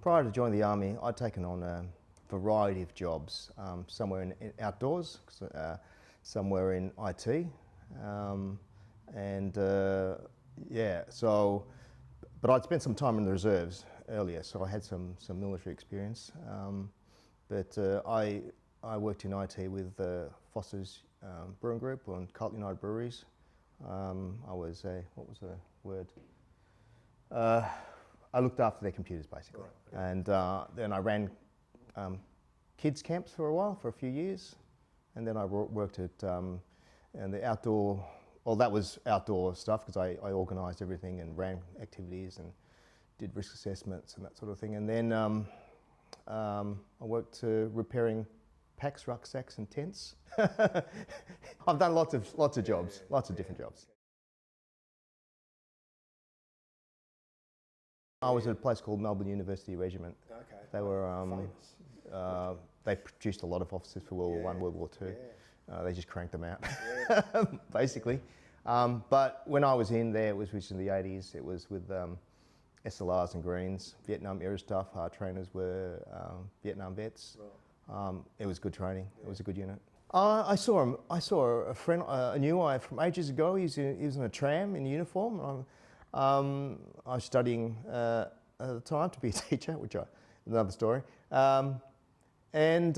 Prior to joining the Army, I'd taken on a variety of jobs, somewhere in outdoors, somewhere in IT, but I'd spent some time in the reserves earlier, so I had some military experience. I worked in IT with Foster's Brewing Group and Carlton United Breweries. I was what was the word? I looked after their computers basically, right. And then I ran kids camps for a while, for a few years, and then I worked at and the outdoor. Well, that was outdoor stuff because I organised everything and ran activities and did risk assessments and that sort of thing. And then I worked repairing packs, rucksacks, and tents. I've done lots of jobs, lots of different jobs. I was at a place called Melbourne University Regiment. Okay. They were they produced a lot of officers for World War I, World War II. They just cranked them out, basically. But when I was in there, which was in the 80s, it was with SLRs and Greens, Vietnam era stuff. Our trainers were Vietnam vets. Right. It was good training. It was a good unit. I saw a friend I knew from ages ago. He was in a tram in uniform. I was studying at the time to be a teacher, which is another story. I said,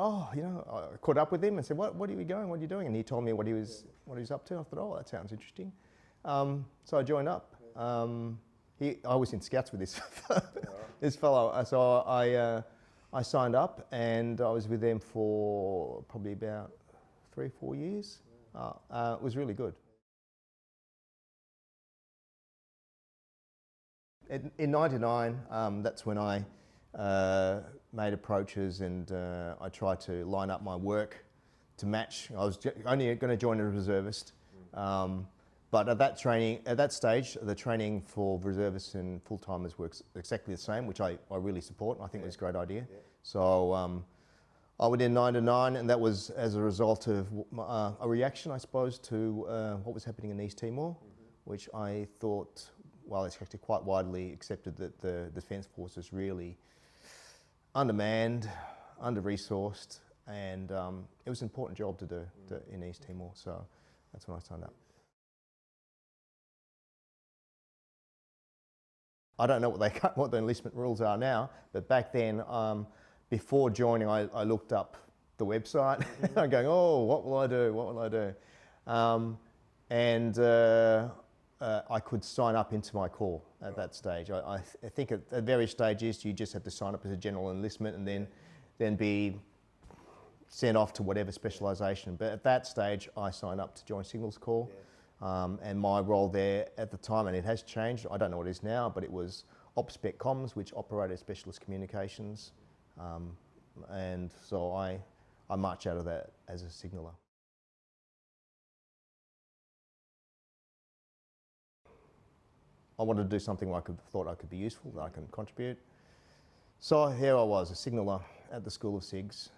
oh, you know, I caught up with him and said, what are you going? What are you doing? And he told me what he was up to. I thought, oh, that sounds interesting. So I joined up. I was in Scouts with this fellow. So I signed up and I was with them for probably about 3 or 4 years. It was really good. In '99, that's when I made approaches and I tried to line up my work to match. I was only going to join as a reservist, but at that stage, the training for reservists and full-timers works exactly the same, which I really support and I think was a great idea. Yeah. So I went in '99 and that was as a result of a reaction, I suppose, to what was happening in East Timor, which I thought, well, it's actually quite widely accepted that the Defence Force is really undermanned, under-resourced, and it was an important job to do in East Timor, so that's when I signed up. I don't know what the enlistment rules are now, but back then, before joining, I looked up the website. I'm going, oh, what will I do? What will I do? I could sign up into my corps at that stage. I think at various stages you just have to sign up as a general enlistment and then be sent off to whatever specialisation. But at that stage I signed up to join Signals Corps. Yeah. And my role there at the time, and it has changed, I don't know what it is now, but it was OpSpec Comms, which operated specialist communications. And so I marched out of that as a signaller. I wanted to do something where I thought I could be useful, that I can contribute. So here I was, a signaller at the School of SIGs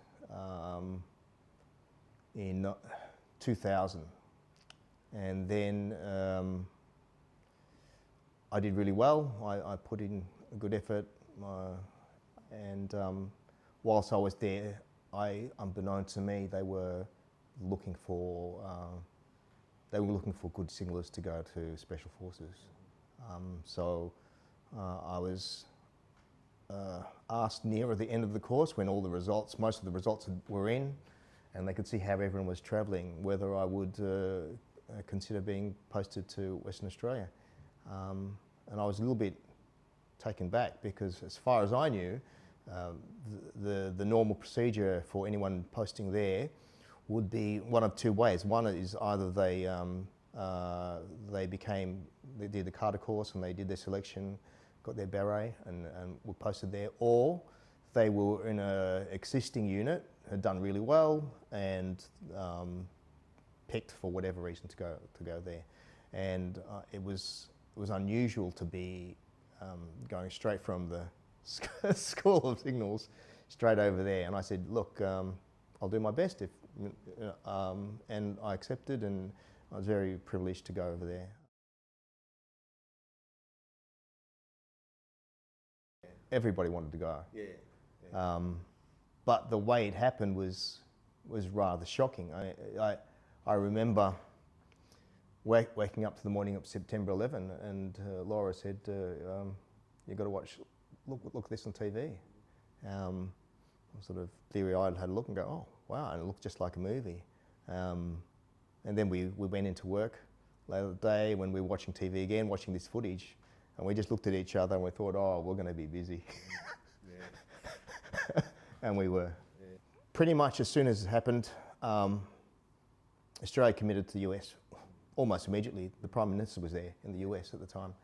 in 2000. And then I did really well. I put in a good effort, and whilst I was there, unbeknownst to me, they were looking for good signallers to go to Special Forces. So I was asked nearer the end of the course when most of the results were in, and they could see how everyone was travelling, whether I would consider being posted to Western Australia. And I was a little bit taken back because as far as I knew, the normal procedure for anyone posting there would be one of two ways. One is either they did the Carter course and they did their selection, got their beret and were posted there, or they were in an existing unit, had done really well and picked for whatever reason to go there. And it was unusual to be going straight from the School of Signals straight over there. And I said, look, I'll do my best, and I accepted, and I was very privileged to go over there. everybody wanted to go. Yeah. But the way it happened was rather shocking. I remember waking up to the morning of September 11, and Laura said, "You've got to look at this on TV." Sort of theory-eyed, had a look and go, "Oh, wow!" And it looked just like a movie. And then we went into work later the day when we were watching TV again, watching this footage, and we just looked at each other and we thought, "Oh, we're going to be busy." Yeah. And we were. Yeah. Pretty much as soon as it happened, Australia committed to the US. Almost immediately. The Prime Minister was there in the US at the time.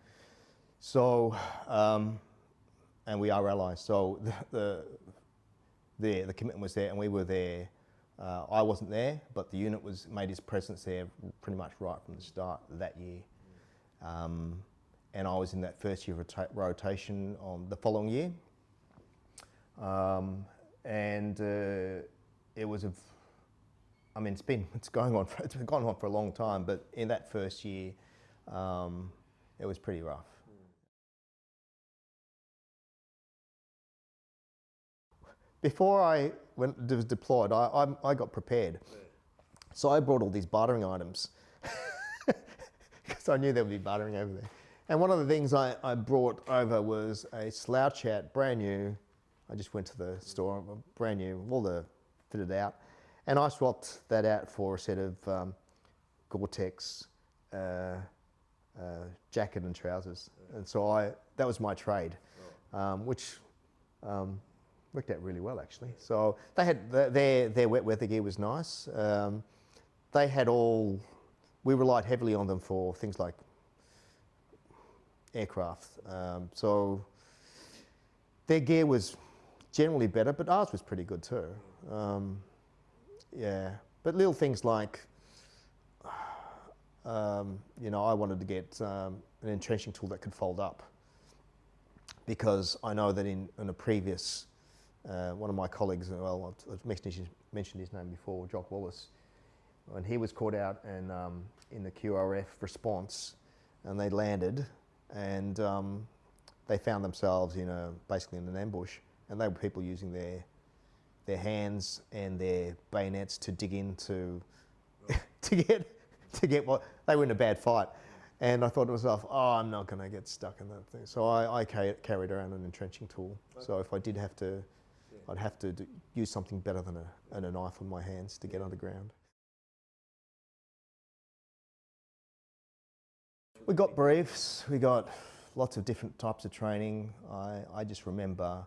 So, and we are allies. So the commitment was there, and we were there. I wasn't there, but the unit made its presence there pretty much right from the start of that year. And I was in that first year of rotation on the following year. And it was it's been gone on for a long time, but in that first year, it was pretty rough. Before I was deployed, I got prepared. So I brought all these bartering items because I knew there would be bartering over there. And one of the things I brought over was a slouch hat, brand new. I just went to the store, brand new, all fitted out. And I swapped that out for a set of Gore-Tex jacket and trousers. And so that was my trade, which worked out really well actually. So they had their wet weather gear was nice. We relied heavily on them for things like aircraft. So their gear was generally better, but ours was pretty good too. Yeah, but little things like, I wanted to get an entrenching tool that could fold up, because I know that in a previous, one of my colleagues, well, I've mentioned his name before, Jock Wallace, when he was caught out and in the QRF response, and they landed, and they found themselves basically in an ambush, and they were people using their hands and their bayonets to dig into to get what they were in a bad fight. And I thought to myself, oh, I'm not going to get stuck in that thing. So I carried around an entrenching tool. Okay. So if I did have to, I'd have to use something better than a knife on my hands to get underground. We got briefs. We got lots of different types of training. I just remember.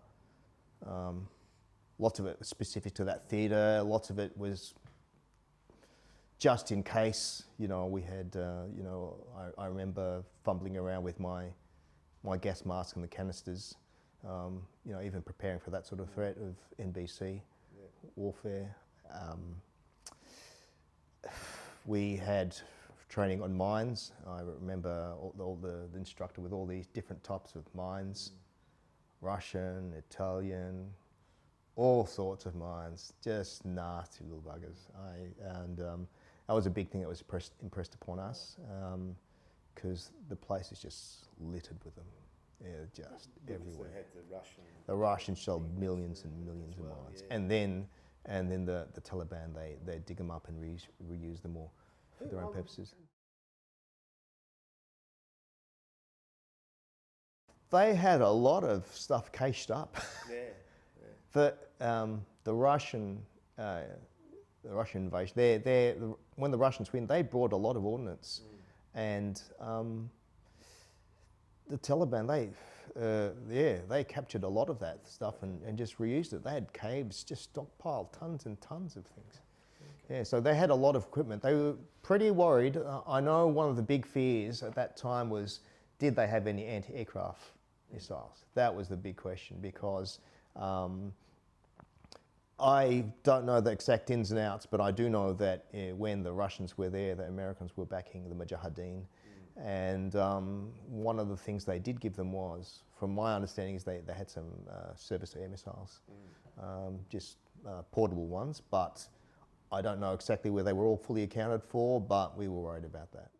Lots of it was specific to that theatre, lots of it was just in case, we had, I remember fumbling around with my gas mask and the canisters, even preparing for that sort of threat of NBC warfare. We had training on mines. I remember all the instructor with all these different types of mines, Russian, Italian, all sorts of mines, just nasty little buggers. That was a big thing that was impressed upon us, because the place is just littered with them. Yeah, just everywhere. They had the Russians shelled millions and millions of mines, and then the Taliban they dig them up and reuse them all for their own purposes. They had a lot of stuff cached up. The Russian invasion. When the Russians win, they brought a lot of ordnance, and the Taliban they captured a lot of that stuff and just reused it. They had caves, just stockpiled tons and tons of things. Okay. Yeah, so they had a lot of equipment. They were pretty worried. I know one of the big fears at that time was, did they have any anti-aircraft missiles? That was the big question, because I don't know the exact ins and outs, but I do know that when the Russians were there, the Americans were backing the Mujahideen. And one of the things they did give them was, from my understanding, is they had some surface-to-air missiles, just portable ones, but I don't know exactly where they were all fully accounted for, but we were worried about that.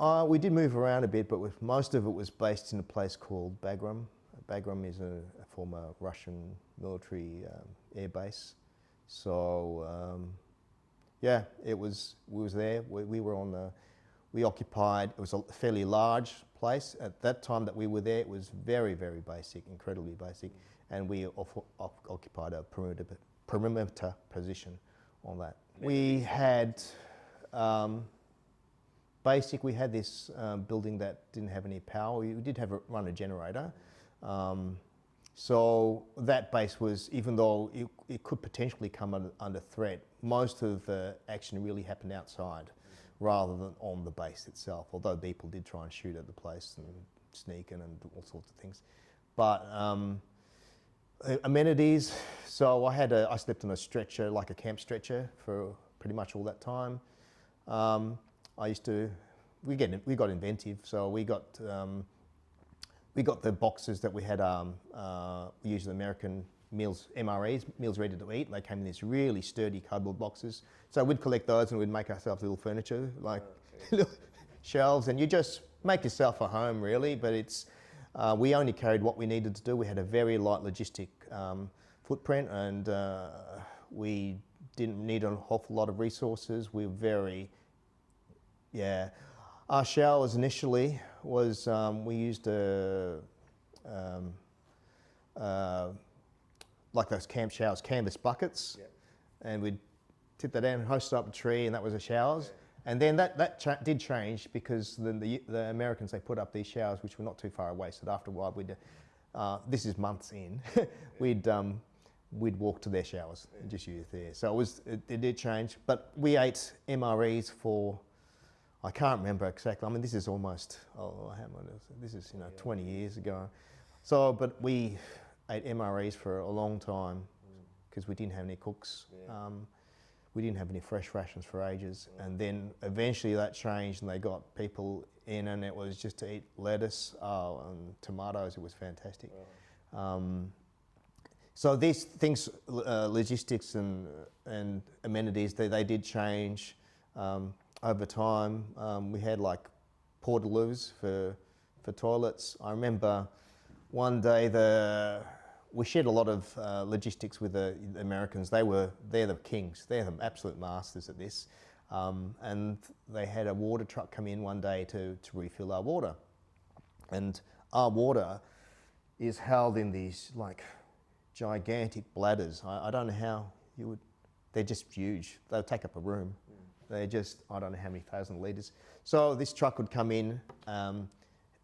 We did move around a bit, but most of it was based in a place called Bagram. Bagram is a former Russian military air base. So yeah, we was there. We were on the. We occupied. It was a fairly large place at that time that we were there. It was very, very basic, incredibly basic, and we occupied a perimeter position on that. We had. We had this building that didn't have any power. We did run a generator. So that base was, even though it could potentially come under threat, most of the action really happened outside rather than on the base itself, although people did try and shoot at the place and sneak in and all sorts of things. But amenities, so I slept on a stretcher, like a camp stretcher, for pretty much all that time. We got inventive, so we got the boxes that we had, we used the American meals, MREs, meals ready to eat. They came in these really sturdy cardboard boxes. So we'd collect those and we'd make ourselves little furniture, like little shelves, and you just make yourself a home really, but it's, we only carried what we needed to do. We had a very light logistic footprint, and we didn't need an awful lot of resources. We were very, yeah. Our showers initially was, we used like those camp showers, canvas buckets, yep. And we'd tip that down and hoist up a tree, and that was the showers. Yep. And then that did change, because the Americans, they put up these showers which were not too far away, so after a while we'd, this is months in, we'd walk to their showers and just use there. So it did change, but we ate MREs for, I can't remember exactly. I mean, this is almost, this is 20 years ago. So, but we ate MREs for a long time because we didn't have any cooks. Yeah. We didn't have any fresh rations for ages. Yeah. And then eventually that changed, and they got people in, and it was just to eat lettuce and tomatoes. It was fantastic. Yeah. So these things, logistics and amenities, they did change. Over time, we had like portaloos for toilets. I remember one day we shared a lot of logistics with the Americans. They're the kings. They're the absolute masters at this. And they had a water truck come in one day to refill our water. And our water is held in these like gigantic bladders. I don't know how you would, they're just huge. They'll take up a room. They're just, I don't know how many thousand litres. So this truck would come in,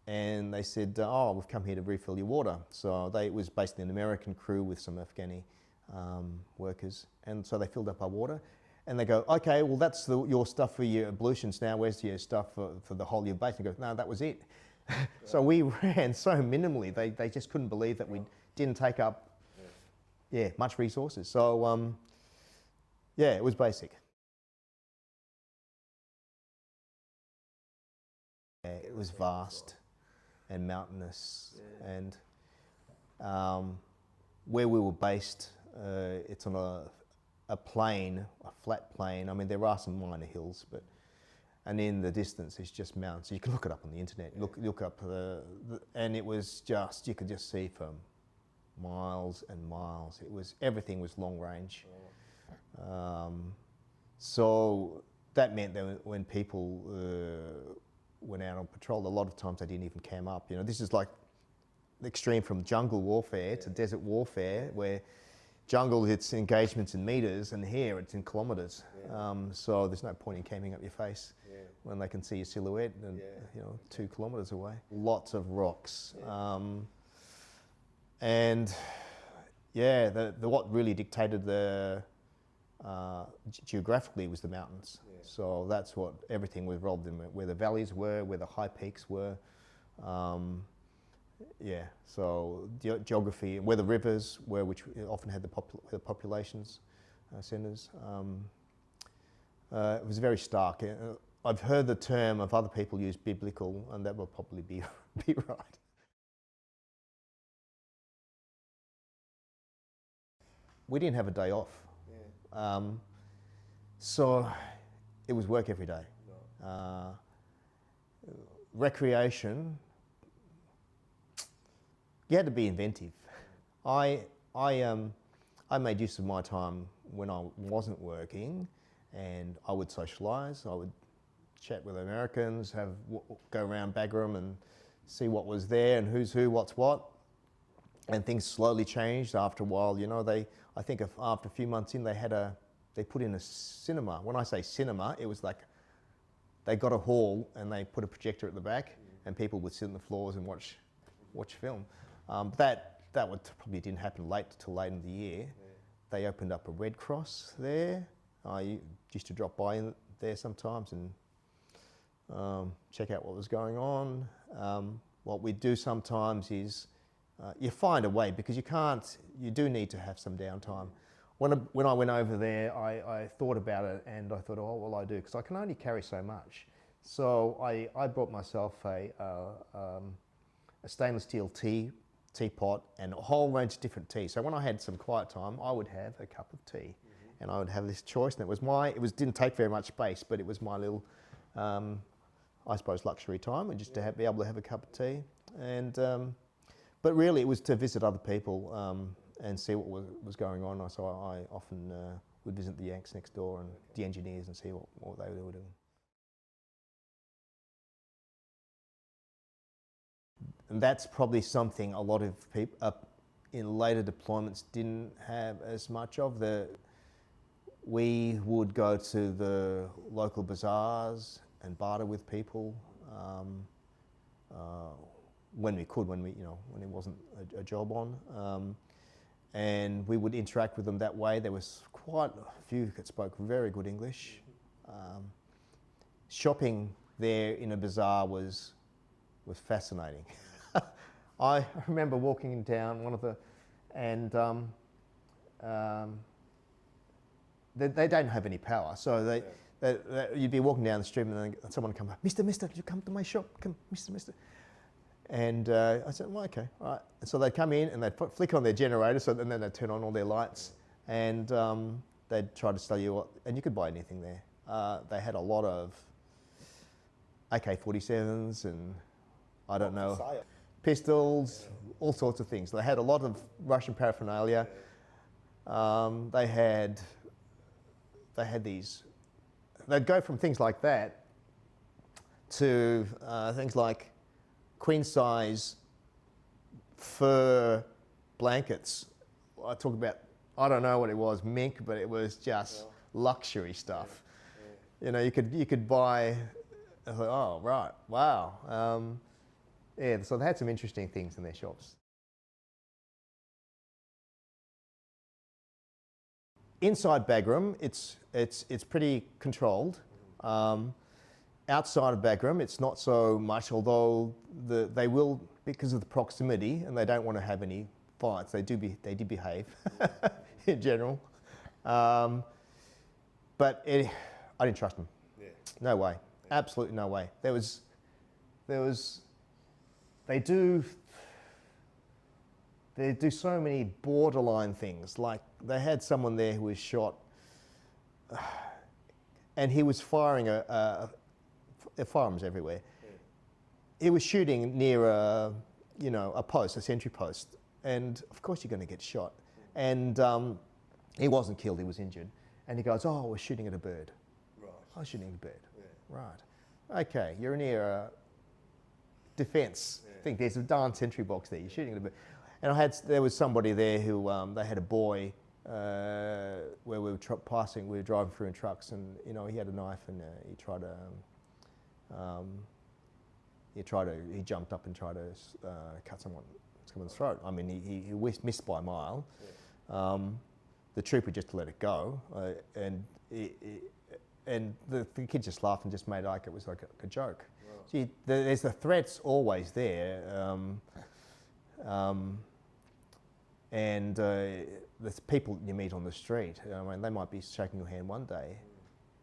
and they said, oh, we've come here to refill your water. So it was basically an American crew with some Afghani workers. And so they filled up our water. And they go, okay, well, that's your stuff for your ablutions now. Where's your stuff for the whole of your base? And go, no, that was it. So we ran so minimally. They just couldn't believe that we didn't take up much resources. So yeah, it was basic. It was vast and mountainous, and where we were based, it's on a plain, a flat plain. I mean, there are some minor hills, and in the distance it's just mountains. You can look it up on the internet. Look up and it was just, you could just see for miles and miles. Everything was long range. So that meant that when people went out on patrol, a lot of times they didn't even camp up. This is like the extreme from jungle warfare to desert warfare, where jungle, it's engagements in meters, and here it's in kilometres. So there's no point in camping up your face when they can see your silhouette and 2 kilometres away. Lots of rocks. And what really dictated the geographically was the mountains. So that's what everything was rolled in, where the valleys were, where the high peaks were. So geography, where the rivers were, which often had the populations centres. It was very stark. I've heard the term of other people use biblical, and that will probably be right. We didn't have a day off. So it was work every day. recreation, you had to be inventive. I made use of my time when I wasn't working, and I would socialise. I would chat with Americans, go around Bagram and see what was there and who's who, what's what. And things slowly changed after a while. You know, I think after a few months in, they put in a cinema. When I say cinema, it was like they got a hall and they put a projector at the back, and people would sit on the floors and watch film. That probably didn't happen till late in the year. Yeah. They opened up a Red Cross there. I used to drop by there sometimes and check out what was going on. What we do sometimes is you find a way, because you do need to have some downtime. When I went over there, I thought about it, and I thought, oh, what will I do? Because I can only carry so much. So I bought myself a stainless steel teapot and a whole range of different tea. So when I had some quiet time, I would have a cup of tea, and I would have this choice. And it didn't take very much space, but it was my little, I suppose, luxury time, and just to be able to have a cup of tea. And but really, it was to visit other people and see what was going on. So I often would visit the Yanks next door and the engineers and see what they were doing. And that's probably something a lot of people in later deployments didn't have as much of. We would go to the local bazaars and barter with people when we could, when it wasn't a job on. And we would interact with them that way. There was quite a few that spoke very good English. Shopping there in a bazaar was fascinating. I remember walking down they don't have any power, so you'd be walking down the street and then someone would come up, Mister, did you come to my shop? Come, Mister. And I said, well, okay, all right. And so they'd come in and they'd flick on their generator, and then they'd turn on all their lights, and they'd try to sell you and you could buy anything there. They had a lot of AK-47s and I don't know, pistols, all sorts of things. They had a lot of Russian paraphernalia. They had these. They'd go from things like that to things like queen-size fur blankets. I talk about, I don't know what it was, mink, but it was just luxury stuff. You know, you could buy. I thought, oh right, wow. Yeah, so they had some interesting things in their shops. Inside Bagram, it's pretty controlled. Outside of Bagram, it's not so much, although they will, because of the proximity, and they don't want to have any fights. They do behave in general, but I didn't trust them. Yeah. No way, absolutely no way. They do so many borderline things. Like they had someone there who was shot, and he was firing there are firearms everywhere. Yeah. He was shooting near a post, a sentry post, and of course you're going to get shot. And he wasn't killed; he was injured. And he goes, "Oh, we're shooting at a bird." Right. I was shooting at a bird. Yeah. Right. Okay, you're near a defence. Yeah. I think there's a darn sentry box there. You're shooting at a bird. And there was somebody there who they had a boy where we were passing. We were driving through in trucks, and he had a knife, and he jumped up and tried to cut someone's throat. I mean, he missed by a mile. Yeah. The trooper just let it go, and the kid just laughed and just made like it was like a joke. Wow. See, there's the threats always there. And there's people you meet on the street. I mean, they might be shaking your hand one day,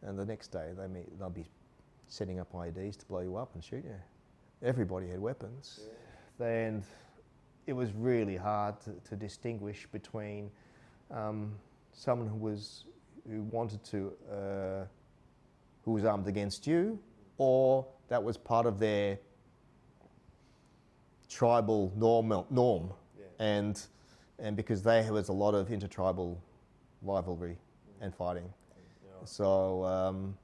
and the next day they'll be setting up IEDs to blow you up and shoot you. Everybody had weapons, yeah. And it was really hard to distinguish between someone who was armed against you, or that was part of their tribal norm. And because there was a lot of intertribal rivalry and fighting. So,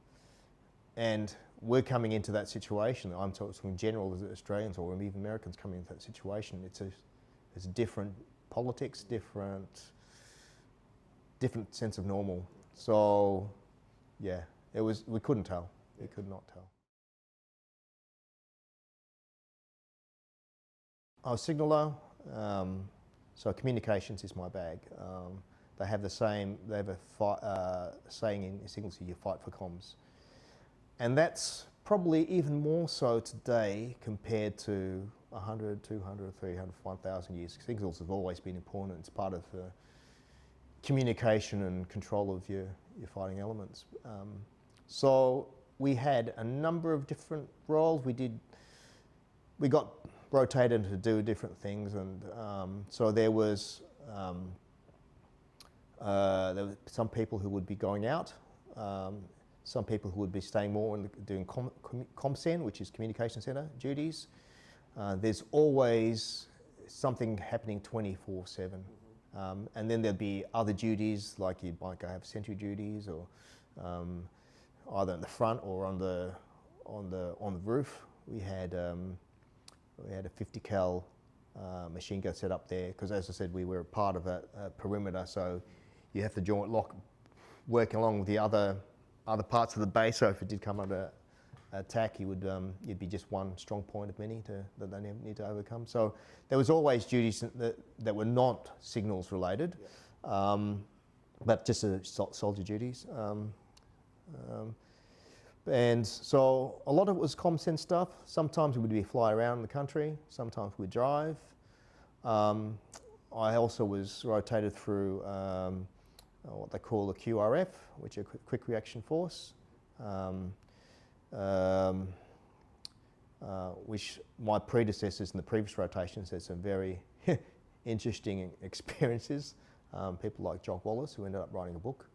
and we're coming into that situation. I'm talking in general as Australians or even Americans coming into that situation. It's a different politics, different sense of normal. So, yeah, we couldn't tell. We could not tell. I was signaller, so communications is my bag. They have a saying in signals, you fight for comms. And that's probably even more so today compared to 100, 200, 300, 1,000 years. Signals have always been important. It's part of communication and control of your fighting elements. So we had a number of different roles. We got rotated to do different things, and so there were some people who would be going out, some people who would be staying more and doing ComCen, which is communication centre duties. There's always something happening 24/7, and then there'd be other duties, like you might go have sentry duties, or either in the front or on the roof. We had a 50 cal machine gun set up there, because as I said, we were a part of a perimeter, so you have to joint lock, working along with the other parts of the base. So if it did come under attack, you'd be just one strong point of many that they need to overcome. So there was always duties that were not signals related, but just soldier duties. And so a lot of it was ComCen stuff. Sometimes it would be fly around the country, sometimes we'd drive. I also was rotated through what they call a QRF, which is a quick reaction force, which my predecessors in the previous rotations had some very interesting experiences. People like Jock Wallace, who ended up writing a book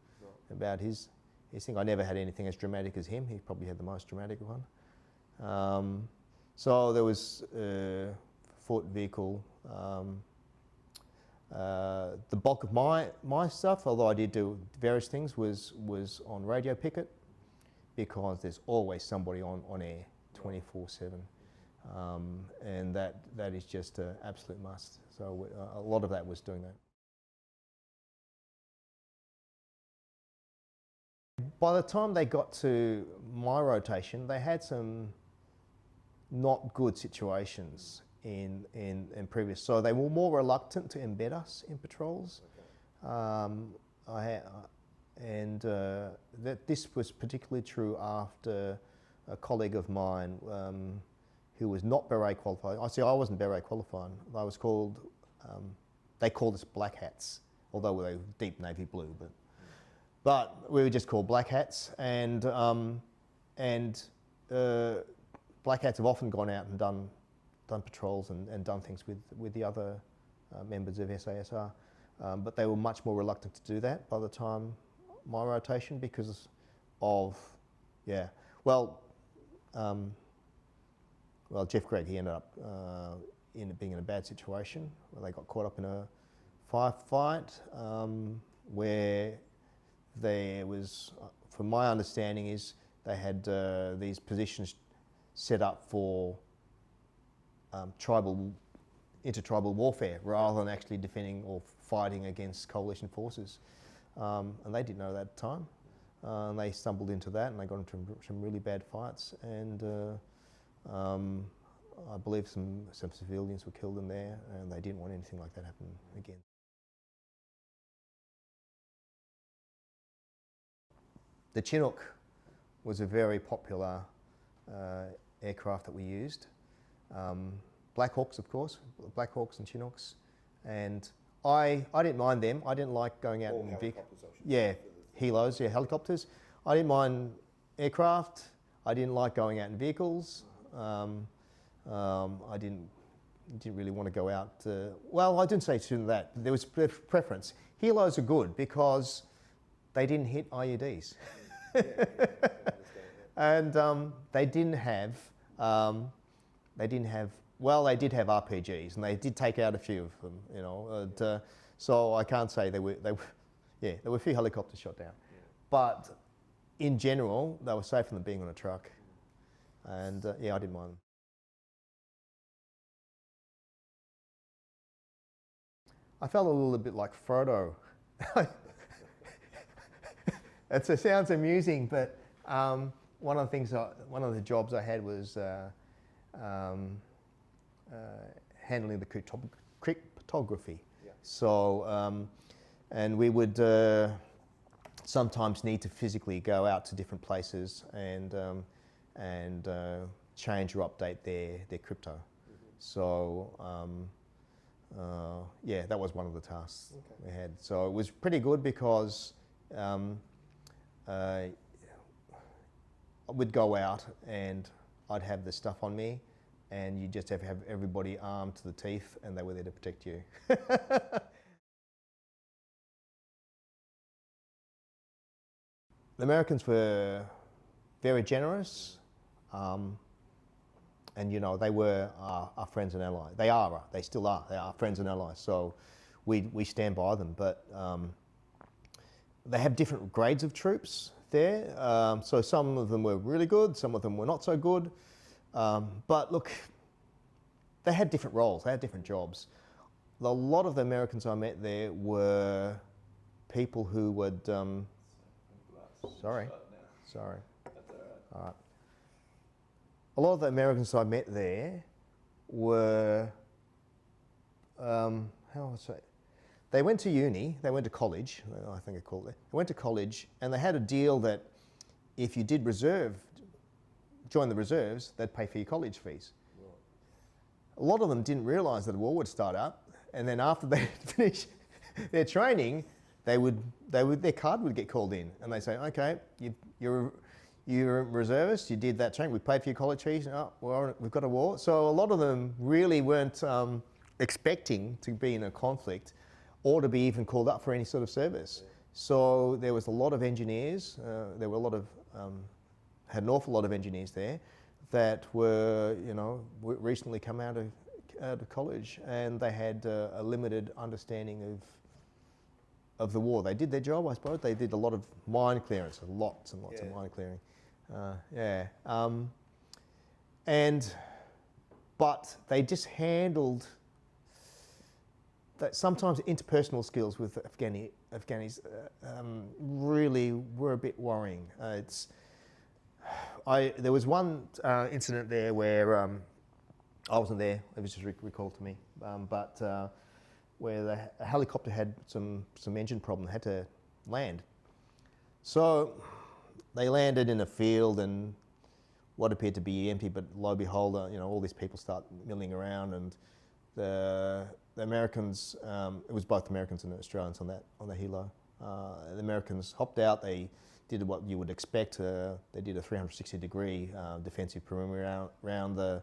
about his thing. I never had anything as dramatic as him. He probably had the most dramatic one. So there was foot, vehicle. The bulk of my stuff, although I did do various things, was on radio picket, because there's always somebody on air 24/7, and that is just an absolute must. So a lot of that was doing that. By the time they got to my rotation, they had some not good situations in previous, so they were more reluctant to embed us in patrols. This was particularly true after a colleague of mine who was not beret qualified. I wasn't beret qualified. I was called, they called us black hats, although they were deep navy blue, but we were just called black hats, and black hats have often gone out and done patrols and done things with the other members of SASR, but they were much more reluctant to do that by the time my rotation, because of, Jeff Gregg, he ended up being in a bad situation where they got caught up in a firefight where there was, from my understanding, is they had these positions set up for intertribal warfare rather than actually defending or fighting against coalition forces. And they didn't know that at the time. And they stumbled into that, and they got into some really bad fights. And I believe some civilians were killed in there, and they didn't want anything like that happen again. The Chinook was a very popular aircraft that we used. Black Hawks, of course, Black Hawks and Chinooks, and I didn't mind them. I didn't like going out in helos, helicopters. I didn't mind aircraft. I didn't like going out in vehicles. I didn't really want to go out. I didn't say to that. There was preference. Helos are good because they didn't hit IEDs, and they didn't have They didn't have, well, they did have RPGs, and they did take out a few of them, you know. And, so I can't say there were a few helicopters shot down. Yeah. But in general, they were safer than being on a truck. And yeah, I didn't mind them. I felt a little bit like Frodo. It sounds amusing, but one of the jobs I had was handling the cryptography. Yeah. So, and we would sometimes need to physically go out to different places and change or update their crypto. Mm-hmm. So, yeah, that was one of the tasks we had. So it was pretty good because we'd go out and I'd have the stuff on me, and you just have to have everybody armed to the teeth, and they were there to protect you. The Americans were very generous, and you know, they were our friends and allies. They still are. They are friends and allies. So we stand by them. But they have different grades of troops there. So some of them were really good, some of them were not so good. But look, they had different roles. They had different jobs. A lot of the Americans I met there were people who would. Sorry. That's all right. A lot of the Americans I met there were, how would I say, they went to uni, they went to college, I think I called it. They went to college, and they had a deal that if you did join the reserves, they'd pay for your college fees. Right. A lot of them didn't realise that a war would start up, and then after they finish their training, their card would get called in, and they say, okay, you're a reservist, you did that training, we paid for your college fees, oh, well, we've got a war. So a lot of them really weren't expecting to be in a conflict or to be even called up for any sort of service. Yeah. So there was a lot of engineers, there were a lot of, had an awful lot of engineers there that were, you know, recently come out of college, and they had a limited understanding of the war. They did their job, I suppose. They did a lot of mine clearance, lots and lots of mine clearing. But they just handled that. Sometimes interpersonal skills with Afghanis really were a bit worrying. There was one incident there where I wasn't there. It was just recalled to me, but where the helicopter had some engine problem, had to land. So they landed in a field, and what appeared to be empty, but lo and behold, you know, all these people start milling around, and the Americans, it was both Americans and Australians on the helo. The Americans hopped out. They did what you would expect. They did a 360-degree defensive perimeter around the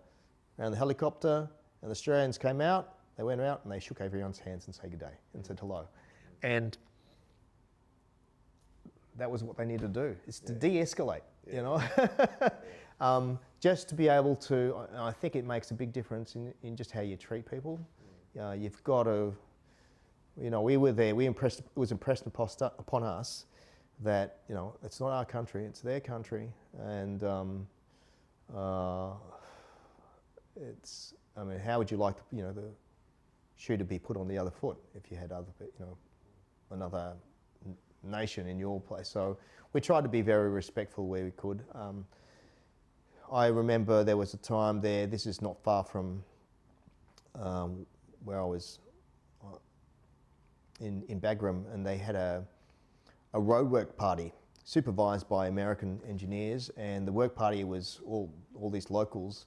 helicopter, and the Australians came out. They went out and they shook everyone's hands and said good day and said hello. And that was what they needed to do, is to de-escalate, you know. Just to be able to, I think it makes a big difference in just how you treat people. You've got to, you know, we were there, it was impressed upon us that, you know, it's not our country, it's their country. And it's, I mean, how would you like, you know, the shoe to be put on the other foot if you had another nation in your place? So we tried to be very respectful where we could. I remember there was a time there, this is not far from where I was in Bagram, and they had a roadwork party supervised by American engineers, and the work party was all these locals,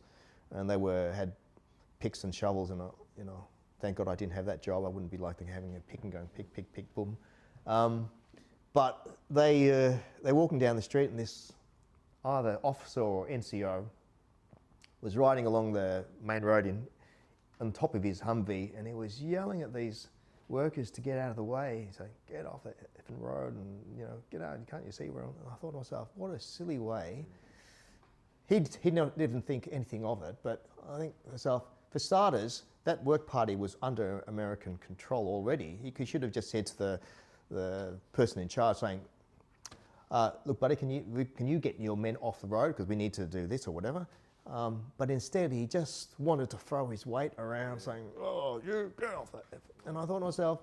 and they had picks and shovels, and you know, thank God I didn't have that job. I wouldn't be like having a pick and going pick, pick, pick, boom. But they're walking down the street, and this either officer or NCO was riding along the main road on top of his Humvee, and he was yelling at these workers to get out of the way. He's like, get off the effing road, and you know, get out, can't you see where I'm? I thought to myself, what a silly way he didn't think anything of it, but I think myself, for starters, that work party was under American control already. He should have just said to the person in charge, saying, look, buddy, can you get your men off the road because we need to do this or whatever? But instead, he just wanted to throw his weight around, saying, oh, you get off that. And I thought to myself,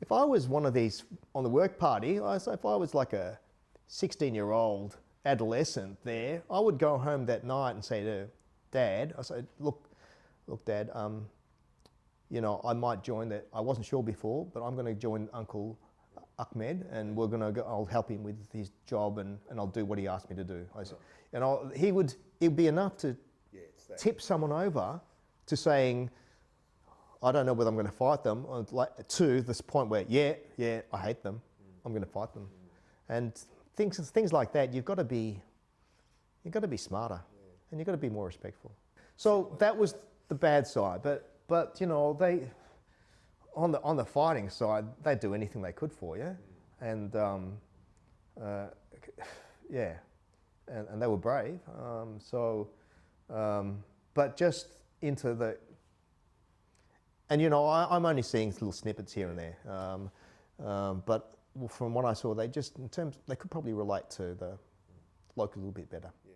if I was one of these on the work party, if I was like a 16-year-old adolescent there, I would go home that night and say to Dad, I said, look, Dad, you know, I might join that. I wasn't sure before, but I'm going to join Uncle Ahmed, and we're going to go. I'll help him with his job, and I'll do what he asked me to do. I said, and it'd be enough to tip someone over to saying, I don't know whether I'm going to fight them, or to this point where, yeah, I hate them. I'm going to fight them, and things like that. You've got to be smarter, and you've got to be more respectful. So that was the bad side, but you know, they on the fighting side, they'd do anything they could for you, and yeah, and they were brave. But just into the, and you know, I'm only seeing little snippets here and there, but from what I saw, they could probably relate to the local a little bit better. Yeah.